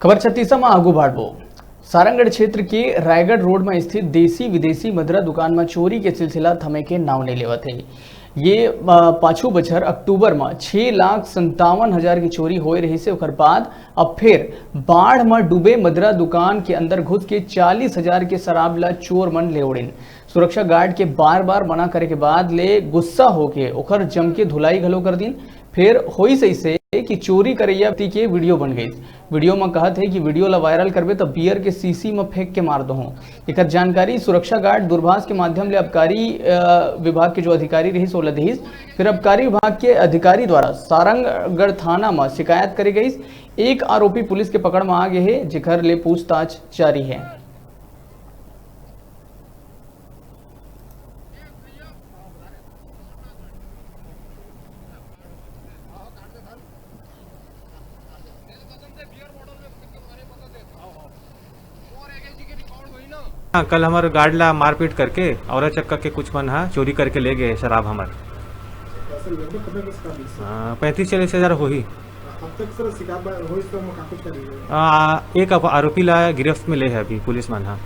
खबर छत्तीसा में आगू बढ़ो। सारंगढ़ क्षेत्र के रायगढ़ रोड में स्थित देसी विदेशी मदरा दुकान में चोरी के सिलसिला थमे के नाव नहीं लेवत है। ये पाछू बछर अक्टूबर में 6,57,000 की चोरी हो रही से उकर बाद अब फिर बाढ़ में डूबे मदरा दुकान के अंदर घुस के 40,000 के शराब ला चोर मन ले उड़िन। सुरक्षा गार्ड के बार बार मना करे के बाद ले गुस्सा होके उखर जम के धुलाई घलो कर दिन। फिर होई सही से कि चोरी करैया व्यक्ति के वीडियो बन गई। वीडियो में कहत है कि वीडियो ला वायरल करबे तो बियर के सीसी में फेंक के मार दो। एक जानकारी सुरक्षा गार्ड दूरभाष के माध्यम ले आबकारी विभाग के जो अधिकारी रही सोलह दहीस, फिर आबकारी विभाग के अधिकारी द्वारा सारंगगढ़ थाना में शिकायत करी गई। एक आरोपी पुलिस के पकड़ में आ गए है, जिकर ले पूछताछ जारी है। हाँ, कल हमारे गार्ड ला मारपीट करके और चक्का के कुछ मन चोरी करके ले गए शराब हमार 35-40 हो ही। एक आरोपी ला गिरफ्त में ले है अभी पुलिस मन।